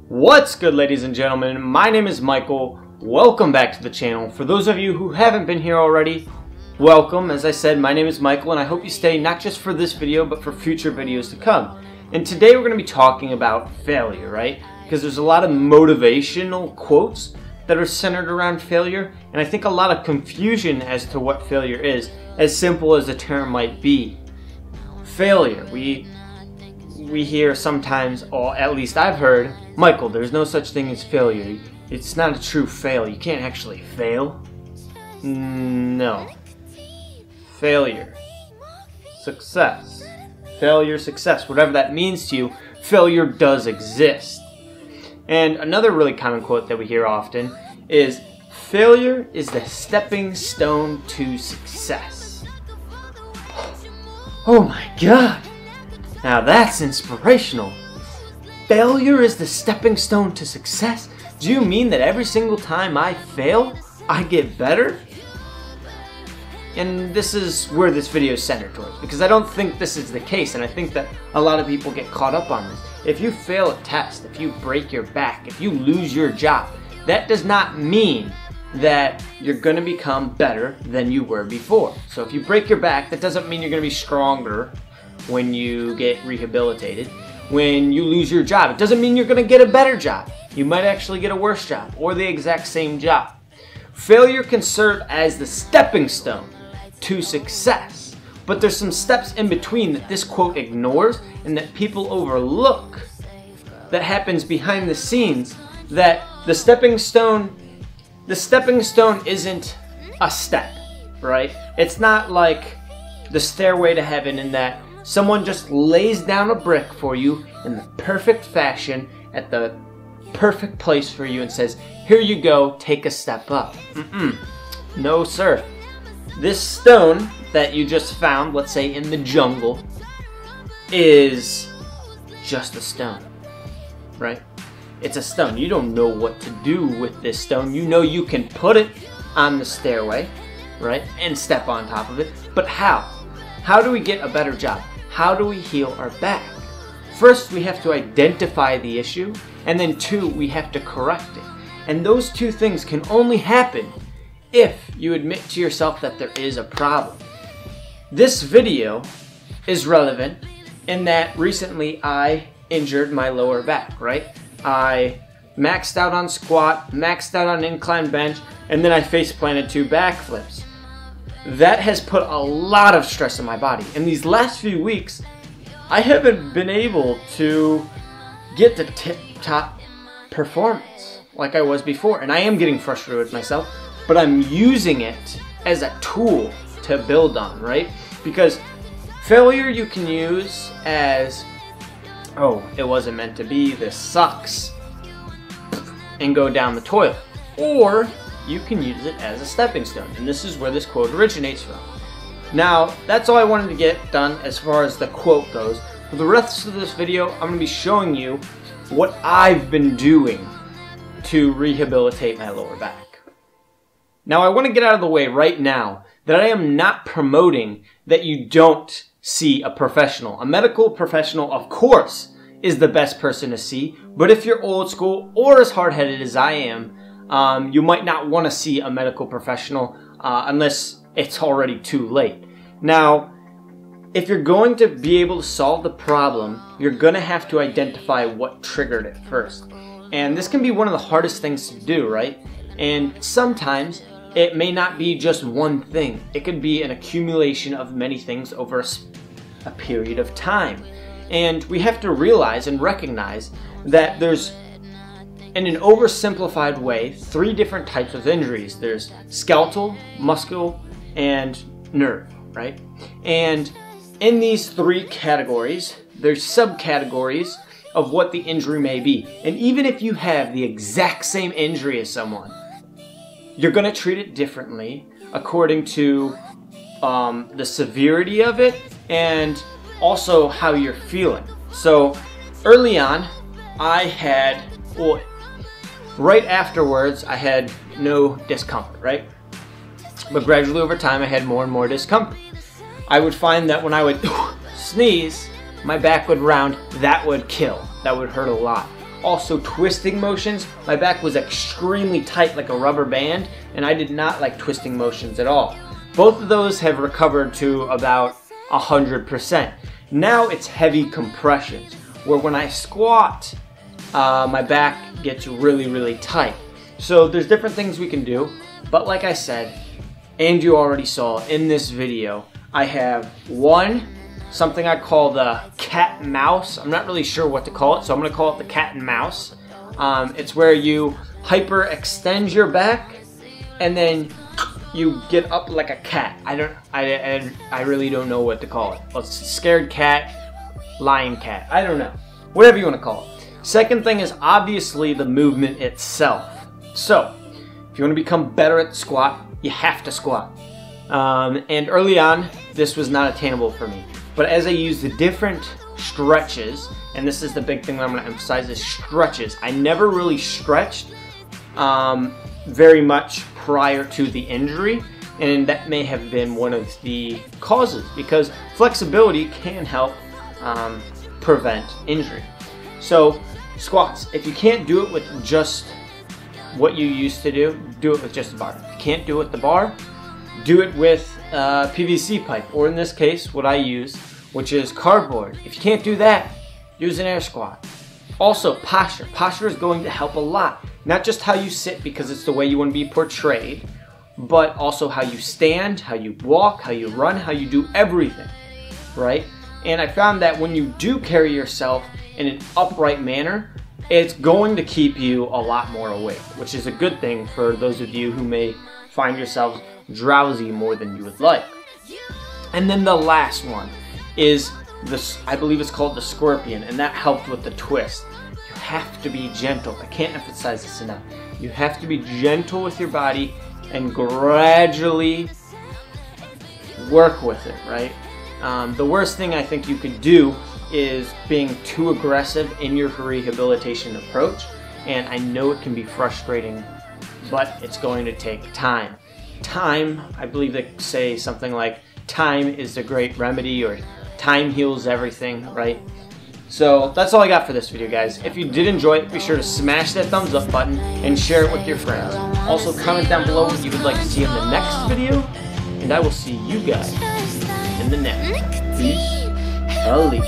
What's good, ladies and gentlemen? My name is Michael. Welcome back to the channel. For those of you who haven't been here already, welcome. As I said, my name is Michael and I hope you stay not just for this video but for future videos to come. And today we're going to be talking about failure, right? Because there's a lot of motivational quotes that are centered around failure, and I think a lot of confusion as to what failure is, as simple as the term might be. Failure. We hear sometimes, or at least I've heard, Michael, there's no such thing as failure. It's not a true fail. You can't actually fail. No. Failure. Success. Failure, success. Whatever that means to you, failure does exist. And another really common quote that we hear often is, failure is the stepping stone to success. Oh my God! Now that's inspirational. Failure is the stepping stone to success? Do you mean that every single time I fail, I get better? And this is where this video is centered towards, because I don't think this is the case, and I think that a lot of people get caught up on this. If you fail a test, if you break your back, if you lose your job, that does not mean that you're going to become better than you were before. So if you break your back, that doesn't mean you're going to be stronger when you get rehabilitated. When you lose your job, it doesn't mean you're going to get a better job. You might actually get a worse job or the exact same job. Failure can serve as the stepping stone to success, but there's some steps in between that this quote ignores and that people overlook, that happens behind the scenes, that the stepping stone isn't a step, right? It's not like the stairway to heaven in that someone just lays down a brick for you in the perfect fashion at the perfect place for you and says, here you go, take a step up. No, sir. This stone that you just found, let's say in the jungle, is just a stone, right? It's a stone. You don't know what to do with this stone. You know you can put it on the stairway, right, and step on top of it. But how? How do we get a better job? How do we heal our back? First, we have to identify the issue, and then two, we have to correct it. And those two things can only happen if you admit to yourself that there is a problem. This video is relevant in that recently I injured my lower back, right? I maxed out on squat, maxed out on incline bench, and then I face planted 2 backflips. That has put a lot of stress on my body. In these last few weeks, I haven't been able to get the tip-top performance like I was before. And I am getting frustrated with myself, but I'm using it as a tool to build on, right? Because failure you can use as, oh, it wasn't meant to be, this sucks, and go down the toilet. Or you can use it as a stepping stone, and this is where this quote originates from. Now, that's all I wanted to get done as far as the quote goes. For the rest of this video, I'm going to be showing you what I've been doing to rehabilitate my lower back. Now, I want to get out of the way right now that I am not promoting that you don't see a professional. A medical professional, of course, is the best person to see, but if you're old school or as hard-headed as I am, you might not want to see a medical professional unless it's already too late. Now, if you're going to be able to solve the problem, you're going to have to identify what triggered it first. And this can be one of the hardest things to do, right? And sometimes it may not be just one thing. It could be an accumulation of many things over a period of time. And we have to realize and recognize that there's, in an oversimplified way, 3 different types of injuries. There's skeletal, muscular, and nerve, right? And in these 3 categories, there's subcategories of what the injury may be. And even if you have the exact same injury as someone, you're going to treat it differently according to the severity of it and also how you're feeling. So early on, I had, well, right afterwards, I had no discomfort, right? But gradually over time, I had more and more discomfort. I would find that when I would sneeze, my back would round, that would kill. That would hurt a lot. Also twisting motions. My back was extremely tight like a rubber band, and I did not like twisting motions at all. Both of those have recovered to about 100%. Now it's heavy compressions, where when I squat, my back gets really tight. So there's different things we can do, but like I said, and you already saw in this video, I have something I call the cat and mouse. I'm not really sure what to call it, so I'm gonna call it the cat and mouse. It's where you hyperextend your back and then you get up like a cat. I really don't know what to call it. Well, scared cat, lion cat, I don't know. Whatever you wanna call it. Second thing is obviously the movement itself. So, if you wanna become better at the squat, you have to squat. And early on, this was not attainable for me. But as I use the different stretches, and this is the big thing that I'm going to emphasize, is stretches. I never really stretched very much prior to the injury, and that may have been one of the causes, because flexibility can help prevent injury. So squats, if you can't do it with just what you used to do it with just the bar. If you can't do it with the bar, do it with PVC pipe, or in this case, what I use, which is cardboard. If you can't do that, use an air squat. Also, posture. Posture is going to help a lot. Not just how you sit, because it's the way you want to be portrayed, but also how you stand, how you walk, how you run, how you do everything, right? And I found that when you do carry yourself in an upright manner, it's going to keep you a lot more awake, which is a good thing for those of you who may find yourselves drowsy more than you would like. And then the last one is this, I believe it's called the scorpion, and that helped with the twist. You have to be gentle. I can't emphasize this enough. You have to be gentle with your body and gradually work with it, right? The worst thing I think you could do is being too aggressive in your rehabilitation approach, and I know it can be frustrating, but it's going to take time. Time, I believe they say something like, time is the great remedy, or time heals everything, right? So that's all I got for this video, guys. If you did enjoy it, be sure to smash that thumbs up button and share it with your friends. Also comment down below what you would like to see in the next video, and I will see you guys in the next. Peace. I'll leave.